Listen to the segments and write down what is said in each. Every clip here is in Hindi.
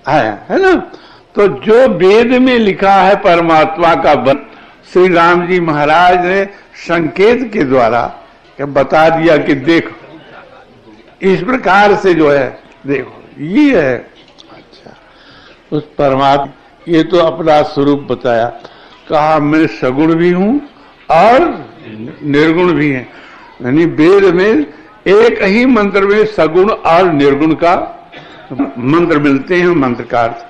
है ना। तो जो वेद में लिखा है परमात्मा का वर्णन श्री राम जी महाराज ने संकेत के द्वारा बता दिया कि देखो इस प्रकार से जो है देखो ये है। अच्छा, उस परमात्मा ये तो अपना स्वरूप बताया, कहा मैं सगुण भी हूं और निर्गुण भी है। यानी वेद में एक ही मंत्र में सगुण और निर्गुण का मंत्र मिलते हैं। मंत्रकार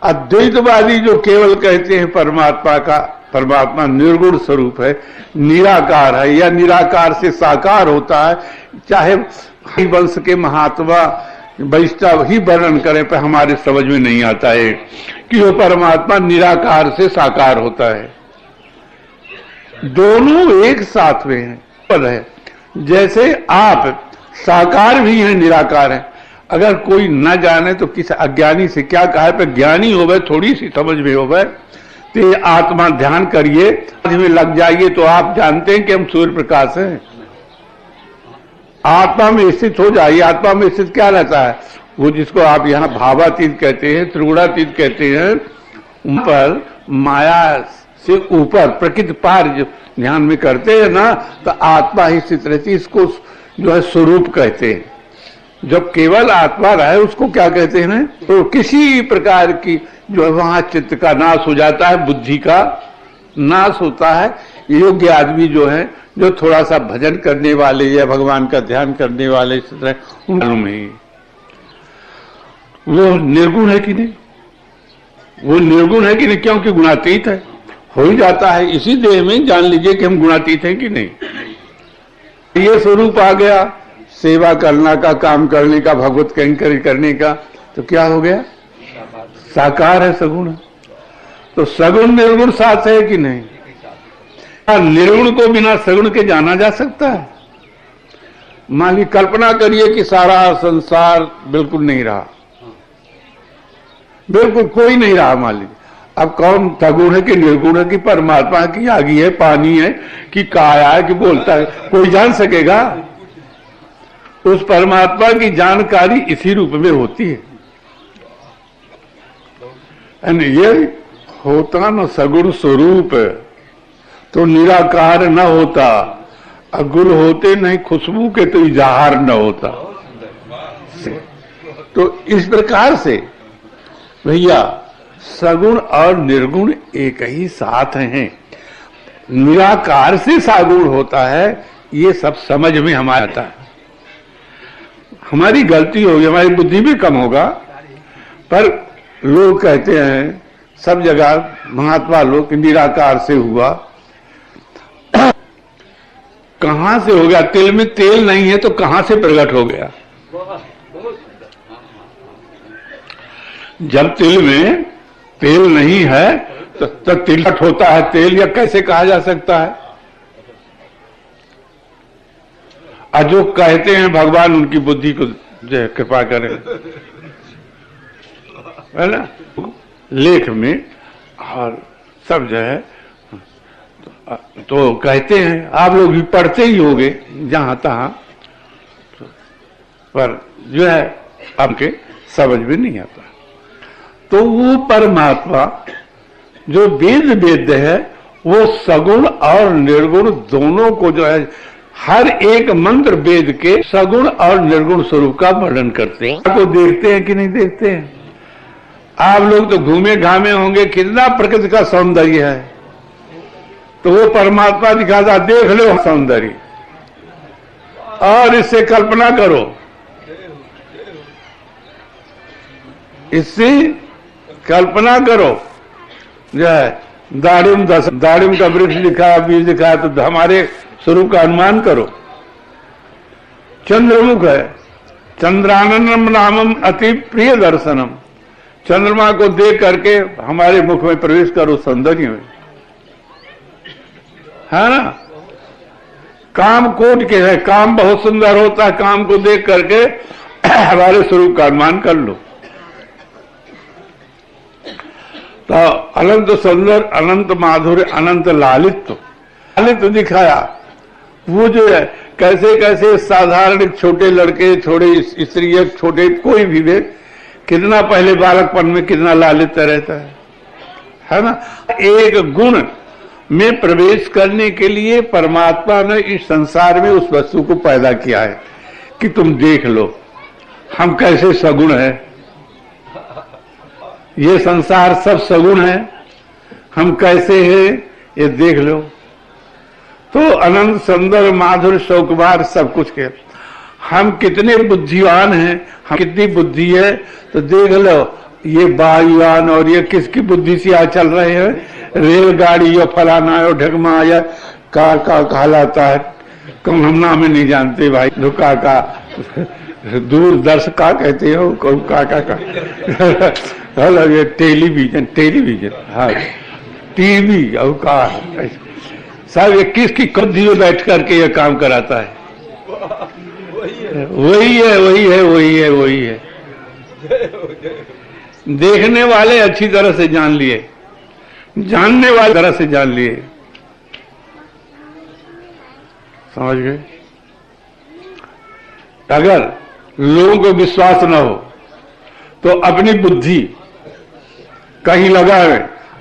अद्वैतवादी जो केवल कहते हैं परमात्मा निर्गुण स्वरूप है, निराकार है या निराकार से साकार होता है, चाहे वंश के महात्मा वैष्णव ही वर्णन करें पर हमारे समझ में नहीं आता है कि वो परमात्मा निराकार से साकार होता है। दोनों एक साथ में है। जैसे आप साकार भी हैं निराकार हैं। अगर कोई न जाने तो किसी अज्ञानी से क्या कहा है, पर ज्ञानी हो गए थोड़ी सी समझ में हो गए तो आत्मा ध्यान करिए, में लग जाइए तो आप जानते हैं कि हम सूर्य प्रकाश हैं। आत्मा में स्थित हो जाइए। आत्मा में स्थित क्या रहता है, वो जिसको आप यहाँ भावातीत कहते हैं, त्रिगुणातीत कहते हैं, ऊपर माया से ऊपर प्रकृति पार जो ध्यान में करते हैं ना, तो आत्मा ही स्थित रहती है। इसको जो है स्वरूप कहते हैं। जब केवल आत्मा रहे उसको क्या कहते हैं ना, तो किसी प्रकार की जो है वहां चित्त का नाश हो जाता है, बुद्धि का नाश होता है। योग्य आदमी जो है, जो थोड़ा सा भजन करने वाले या भगवान का ध्यान करने वाले इस तरह उनमें वो निर्गुण है कि नहीं, वो निर्गुण है कि नहीं, क्योंकि गुणातीत है, हो ही जाता है इसी देह में। जान लीजिए कि हम गुणातीत हैं कि नहीं। ये स्वरूप आ गया सेवा करना का, काम करने का, भगवत कैंकरी करने का, तो क्या हो गया, साकार है, सगुण है। तो सगुण निर्गुण साथ है कि नहीं। निर्गुण को बिना सगुण के जाना जा सकता है। मान ली कल्पना करिए कि सारा संसार बिल्कुल नहीं रहा, बिल्कुल कोई नहीं रहा। मान लीजिए अब कौन सगुण है कि निर्गुण है कि परमात्मा की आगी है, पानी है कि काया है कि बोलता है, कोई जान सकेगा। उस परमात्मा की जानकारी इसी रूप में होती है। ये होता न सगुण स्वरूप तो निराकार न होता, अगुण होते नहीं खुशबू के तो इजहार न होता। तो इस प्रकार से भैया सगुण और निर्गुण एक ही साथ हैं। निराकार से सागुण होता है, ये सब समझ में हमारा आता है। हमारी गलती होगी, हमारी बुद्धि भी कम होगा, पर लोग कहते हैं सब जगह महात्मा लोग निराकार से हुआ। कहां से हो गया, तिल में तेल नहीं है तो कहां से प्रकट हो गया। जब तिल में तेल नहीं है तो तिलट होता है तेल, या कैसे कहा जा सकता है। और जो कहते हैं भगवान उनकी बुद्धि को जो है कृपा करें, है ना, लेख में और सब जो है तो कहते हैं, आप लोग भी पढ़ते ही होंगे जहां तहां, पर जो है आपके समझ में नहीं आता। तो वो परमात्मा जो वेद है वो सगुण और निर्गुण दोनों को जो है हर एक मंत्र वेद के सगुण और निर्गुण स्वरूप का वर्णन करते हैं। आपको देखते हैं कि नहीं देखते हैं। आप लोग तो घूमे घामे होंगे, कितना प्रकृति का सौंदर्य है, तो वो परमात्मा दिखाता, देख लो सौंदर्य और इससे कल्पना करो, इससे कल्पना करो। जो है दाड़िम का वृक्ष दिखा, बीज दिखा, तो हमारे स्वरूप का अनुमान करो। चंद्रमुख है, चंद्रानंदम नामम अति प्रिय दर्शनम। चंद्रमा को देख करके हमारे मुख में प्रवेश करो सौंदर्य में, है ना। काम कोट के है, काम बहुत सुंदर होता है, काम को देख करके हमारे स्वरूप का अनुमान कर लो। तो अनंत सुंदर, अनंत माधुर्य, अनंत लालित्य दिखाया। वो जो है कैसे कैसे साधारण छोटे लड़के, छोटे स्त्री, छोटे कोई भी वे कितना पहले बालकपन में कितना लालित रहता है ना। एक गुण में प्रवेश करने के लिए परमात्मा ने इस संसार में उस वस्तु को पैदा किया है कि तुम देख लो हम कैसे सगुण है। ये संसार सब सगुण है, हम कैसे हैं ये देख लो। तो अनंत सुंदर माधुर शौकबार सब कुछ के हम कितने बुद्धिवान हैं, हम कितनी बुद्धि है तो देख लो। ये वायुयान और ये किसकी बुद्धि से आज चल रहे हैं, रेलगाड़ी और फलाना और ढकमा या का कहलाता है, कौन हम नाम में नहीं जानते भाई, रुका का दूरदर्श का कहते हो, कौन का हेलो ये टेलीविजन हाँ टीवी और का साहब ये किसकी कद्दी में बैठ करके ये काम कराता है। वही है। देखने वाले अच्छी तरह से जान लिए, जानने वाले तरह से जान लिए, समझ गए। अगर लोगों को विश्वास न हो तो अपनी बुद्धि कहीं लगाए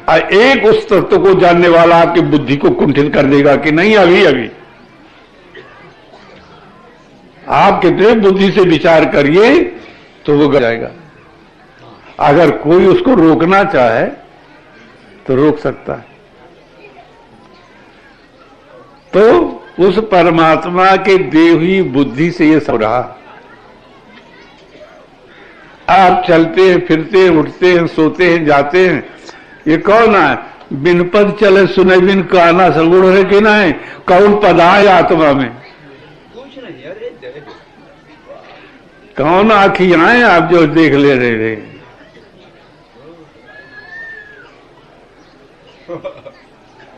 और एक उस तत्व को जानने वाला आपकी बुद्धि को कुंठित कर देगा कि नहीं अभी आप कितने बुद्धि से विचार करिए तो वो जाएगा। अगर कोई उसको रोकना चाहे तो रोक सकता है। तो उस परमात्मा के दी हुई बुद्धि से ये सब रहा। आप चलते हैं, फिरते हैं, उठते हैं, सोते हैं, जाते हैं, ये कौन है? बिन पद चले सुने बिन काना सगुण है कि नहीं, कौन पदाय आत्मा में, कौन आखियां आप जो देख ले रहे।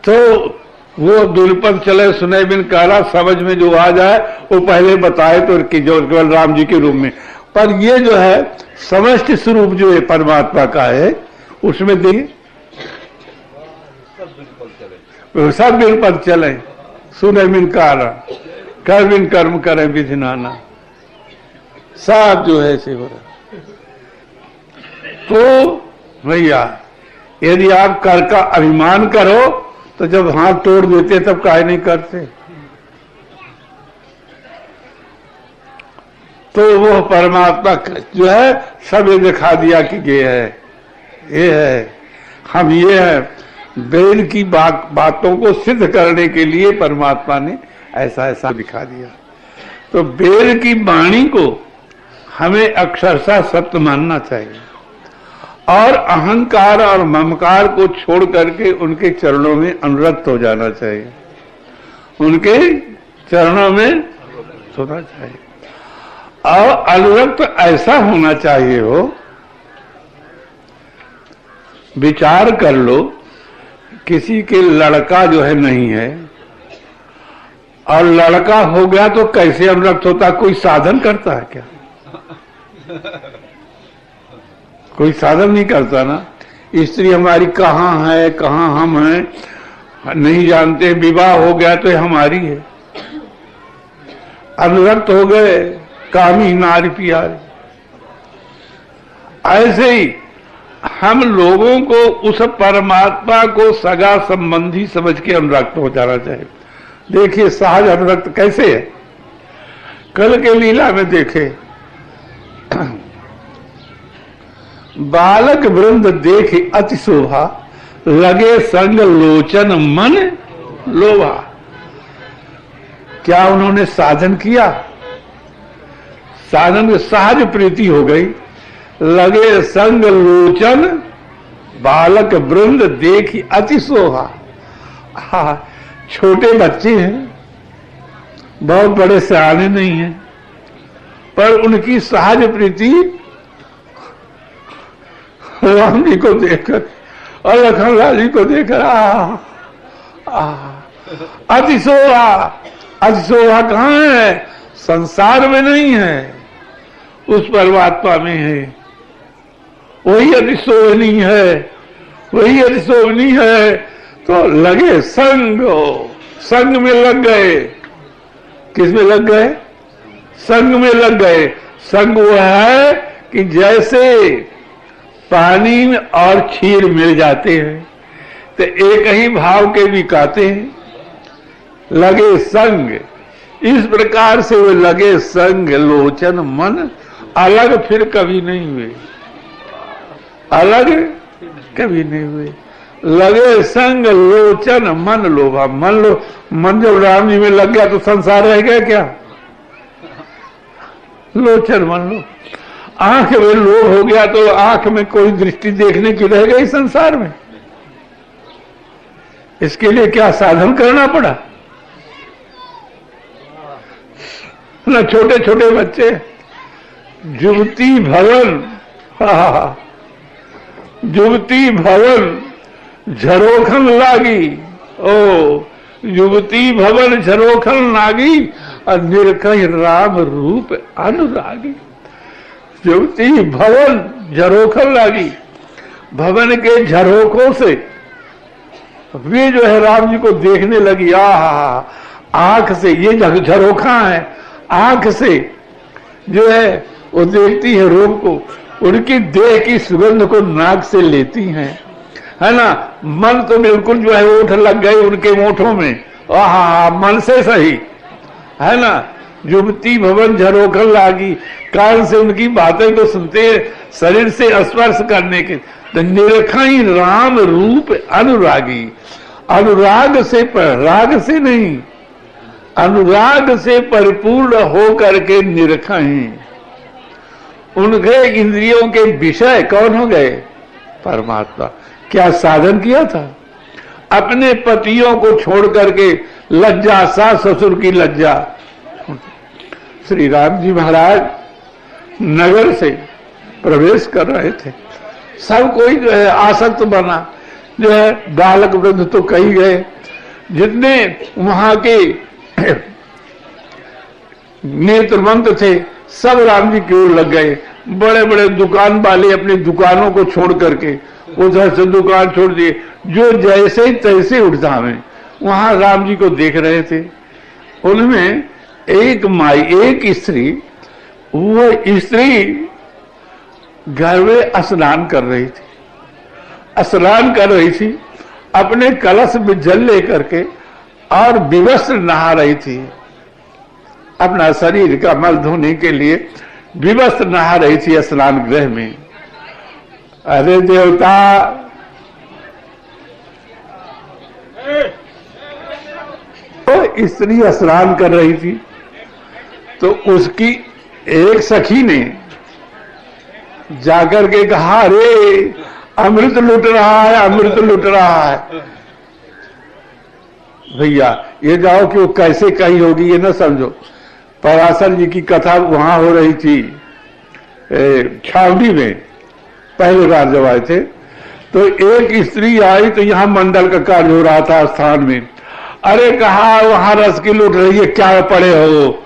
तो वो दुलपद चले सुने बिन कारा समझ में जो आ जाए वो पहले बताए तो कि जो केवल राम जी के रूप में। पर ये जो है समष्टि स्वरूप जो है परमात्मा का है उसमें देखिए सब बिन पद चले सुने बिन कारा कर बिन कर्म करे विधि नाना, सब जो है ऐसे हो रहा। तो भैया यदि आप कर का अभिमान करो तो जब हाथ तोड़ देते तब काहे नहीं करते। तो वो परमात्मा जो है सब ये दिखा दिया कि ये है हम ये है। वेद की बातों को सिद्ध करने के लिए परमात्मा ने ऐसा दिखा दिया। तो वेद की वाणी को हमें अक्षरशः सत्य मानना चाहिए और अहंकार और ममकार को छोड़ करके उनके चरणों में अनुरक्त हो जाना चाहिए, उनके चरणों में होना चाहिए। और अनुरक्त ऐसा होना चाहिए हो, विचार कर लो किसी के लड़का जो है नहीं है और लड़का हो गया तो कैसे अनुरक्त होता? कोई साधन करता है क्या? कोई साधन नहीं करता ना। स्त्री हमारी कहाँ है, कहाँ हम हैं नहीं जानते, विवाह हो गया तो हमारी है, अनुरक्त हो गए कामी नारी प्यारी। ऐसे ही हम लोगों को उस परमात्मा को सगा संबंधी समझ के अनुरक्त हो जाना चाहिए। देखिए सहज अनुरक्त कैसे है, कल के लीला में देखे बालक वृंद देख अति शोभा लगे संग लोचन मन लोभा। क्या उन्होंने साधन किया? साधन में सहज प्रीति हो गई। लगे संग लोचन बालक वृंद देख अति शोभा। छोटे बच्चे हैं, बहुत बड़े सियाने नहीं हैं, पर उनकी सहज प्रीति राम जी को देखकर और लखनलाल जी को देखकर अतिशोभा। अतिशोभा कहाँ है? संसार में नहीं है, उस परमात्मा में है। वही अतिशोभनी है, वही अतिशोभनी है। तो लगे संग में लग गए किस में लग गए? संग में लग गए। संग वो है कि जैसे पानी और क्षीर मिल जाते हैं तो एक ही भाव के भी कहते हैं, लगे संग। इस प्रकार से वो लगे संग लोचन मन, अलग फिर कभी नहीं हुए, अलग कभी नहीं हुए। लगे संग लोचन मन लोभा। मन जब राम जी में लग गया तो संसार रह गया क्या? लोचन मन लो, आंख में लोभ हो गया तो आंख में कोई दृष्टि देखने की रह गई संसार में। इसके लिए क्या साधन करना पड़ा? ना छोटे छोटे बच्चे जुवती भवन, जुवती भवन झरोखन लागी, ओ युवती भवन झरोखन लागी और निरखई राम रूप अनुरागी। युवती भवन झरोखन लागी, भवन के झरोखों से वे जो है राम जी को देखने लगी। आंख से, ये झरोखा है, आंख से जो है वो देखती है रूप को, उनकी देह की सुगंध को नाक से लेती हैं, है ना। मन तो बिल्कुल जो है ओठ लग गए उनके ओठों में, मन से सही, है ना। युवती भवन झरोखन लागी, कान से उनकी बातें को सुनते हैं, शरीर से स्पर्श करने के। तो निरखई राम रूप अनुरागी, अनुराग से राग से नहीं, अनुराग से परिपूर्ण हो करके निरखई। उनके इंद्रियों के विषय कौन हो गए? परमात्मा। क्या साधन किया था? अपने पतियों को छोड़ करके लज्जा, सास ससुर की लज्जा। श्री राम जी महाराज नगर से प्रवेश कर रहे थे, सब कोई जो है आसक्त बना, जो है बालक वृद्ध तो कही गए, जितने वहां के नेत्रमंत थे सब राम जी की ओर लग गए। बड़े बड़े दुकान वाले अपनी दुकानों को छोड़ करके उधर से दुकान छोड़ दिए, जो जैसे तैसे उठधामे वहां राम जी को देख रहे थे। उनमें एक माई, एक स्त्री, वो स्त्री घर में स्नान कर रही थी, स्नान कर रही थी, अपने कलश में जल लेकर के और विवस्त्र नहा रही थी, अपना शरीर का मल धोने के लिए विवस्त्र नहा रही थी स्नान गृह में। अरे देवता, तो स्त्री स्नान कर रही थी तो उसकी एक सखी ने जाकर के कहा, अरे अमृत लुट रहा है, अमृत लुट रहा है। भैया ये जाओ कि वो कैसे कही होगी ये ना समझो। पराशर जी की कथा वहां हो रही थी छावनी में, पहले बार जब आए थे तो एक स्त्री आई तो यहाँ मंडल का कार्य हो रहा था स्थान में। अरे कहा वहां रस की लूट रही है, क्या पड़े हो?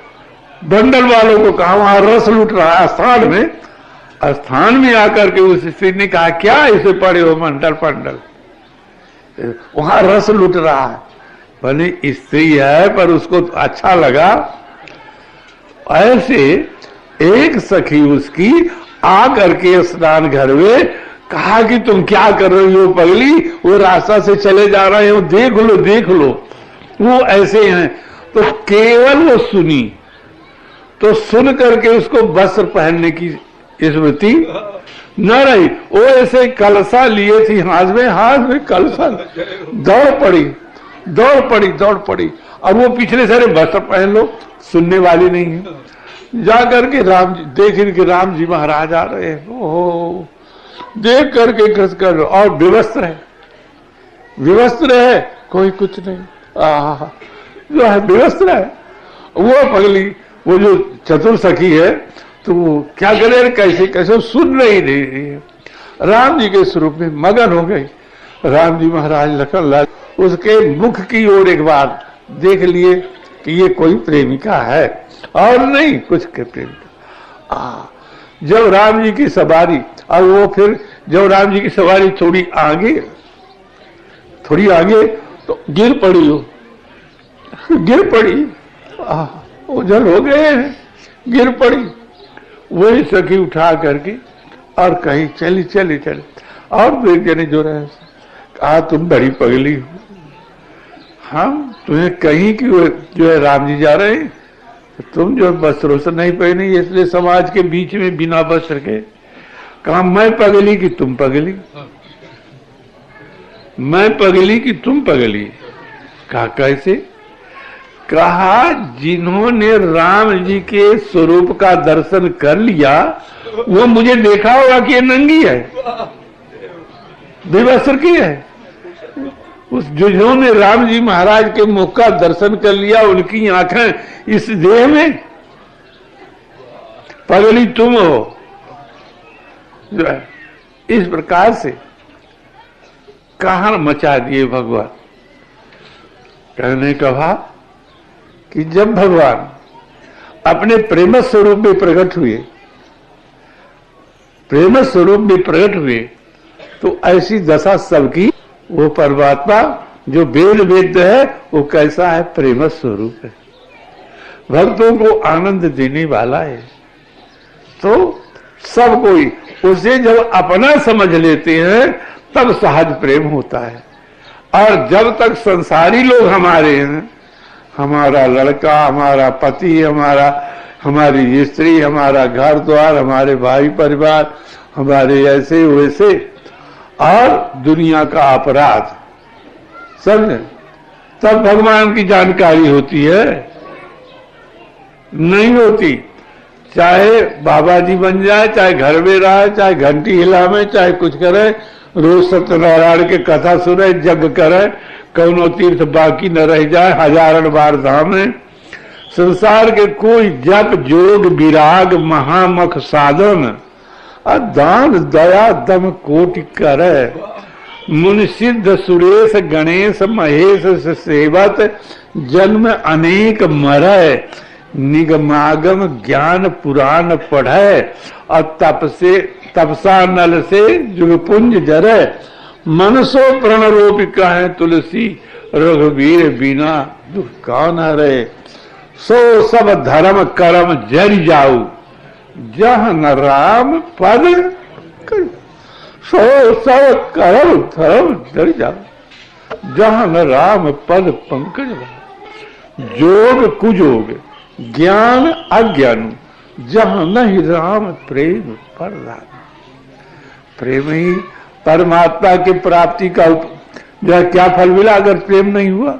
मंडल वालों को कहा वहां रस लूट रहा है स्थान में। स्थान में आकर के उस स्त्री ने कहा, क्या इसे पड़े हो मंडल पंडल, वहां रस लूट रहा है। भले स्त्री है पर उसको तो अच्छा लगा। ऐसे एक सखी उसकी आ करके स्नान घर में कहा कि तुम क्या कर रही हो पगली, वो रास्ता से चले जा रहे हो, देख लो देख लो, वो ऐसे हैं। तो केवल वो सुनी, तो सुन करके उसको वस्त्र पहनने की स्मृति न रही। वो ऐसे कलसा लिए थी हाथ में कलसा, दौड़ पड़ी दौड़ पड़ी दौड़ पड़ी। अब वो पिछले सारे वस्त्र पहन लो, सुनने वाली नहीं है। जाकर के राम जी देख के राम जी महाराज आ रहे हैं, ओहो देख करके खस कर, और विवस्त्र है, विवस्त्र है, कोई कुछ नहीं, जो है विवस्त्र है। वो पगली, वो जो चतुर सखी है, तो वो क्या करे, कैसे कैसे सुन रही है, राम जी के स्वरूप में मगन हो गई। राम जी महाराज लखन लाल उसके मुख की ओर एक बार देख लिए कि ये कोई प्रेमिका है और नहीं कुछ के प्रेमिका। जब राम जी की सवारी, और वो फिर जब राम जी की सवारी थोड़ी आगे तो गिर पड़ी, वो गिर पड़ी। ओझल हो गए हैं, गिर पड़ी। वही सखी उठा करके और कहीं चली चली चली। और दो एक जने जो रहे कहा तुम बड़ी पगली हो, हम तुम्हें कहीं की जो है राम जी जा रहे हैं, तुम जो वस्त्रों से नहीं पहनी इसलिए समाज के बीच में बिना वस्त्र के। कहा मैं पगली कि तुम पगली, मैं पगली कि तुम पगली। कहा कैसे? कहा जिन्होंने राम जी के स्वरूप का दर्शन कर लिया वो मुझे देखा होगा कि ये नंगी है, बेवस्त्र की है। उस जिन्होंने राम जी महाराज के मुख का दर्शन कर लिया उनकी आंखें इस देह में, पगली तुम हो। जो है इस प्रकार से कहां मचा दिए भगवान। कहने का भाव कि जब भगवान अपने प्रेम स्वरूप में प्रकट हुए, प्रेम स्वरूप में प्रकट हुए, तो ऐसी दशा सबकी। वो परमात्मा जो वेद वेद्य है वो कैसा है? प्रेम स्वरूप है, भक्तों को आनंद देने वाला है। तो सब कोई उसे जब अपना समझ लेते हैं तब सहज प्रेम होता है। और जब तक संसारी लोग हमारे हैं, हमारा लड़का, हमारा पति, हमारी स्त्री, हमारा घर द्वार, हमारे भाई परिवार, हमारे ऐसे वैसे, और दुनिया का अपराध, समझे, तब भगवान की जानकारी होती है, नहीं होती। चाहे बाबा जी बन जाए, चाहे घर में रहे, चाहे घंटी हिलावे, चाहे कुछ करे, रोज सत्यनारायण के कथा सुने, यज्ञ करे, कौनो तीर्थ बाकी न रह जाए, हजारन बार धाम है। संसार के कोई जप जोग विराग महामख साधन दान दया दम कोटि करे, मुनि सिद्ध सुरेश गणेश महेश सेवत जन्म अनेक मरय, निगमागम ज्ञान पुराण पढ़े, और तपसा नल से जुगपुंज जरे, मनसो प्रणरोपिका है तुलसी रघुवीर बिना दुख कौन हरे, सो सब धर्म कर्म जरि जाऊ, जह न राम पद कर, सो सब कर्म धर्म जरि जाऊ, जह न राम पद पंकज, जोग कुजोग ज्ञान अज्ञान, जहां नहीं राम प्रेम पर राम। प्रेम ही परमात्मा की प्राप्ति का जो है क्या फल मिला अगर प्रेम नहीं हुआ?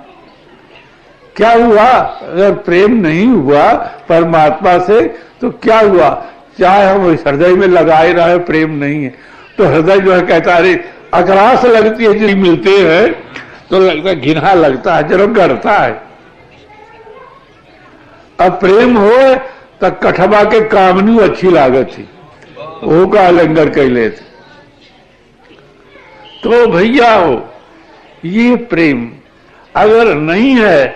क्या हुआ अगर प्रेम नहीं हुआ परमात्मा से? तो क्या हुआ? चाहे हम हृदय में लगाए रहे, प्रेम नहीं है तो हृदय जो है कहता है अकरास लगती है, जो मिलते हैं तो लगता है घिना लगता है, जरूर गढ़ता है। अब प्रेम हो तो कठबा के कामनी अच्छी लागत थी, वो का लंगर कैले थे। तो भैया हो ये प्रेम अगर नहीं है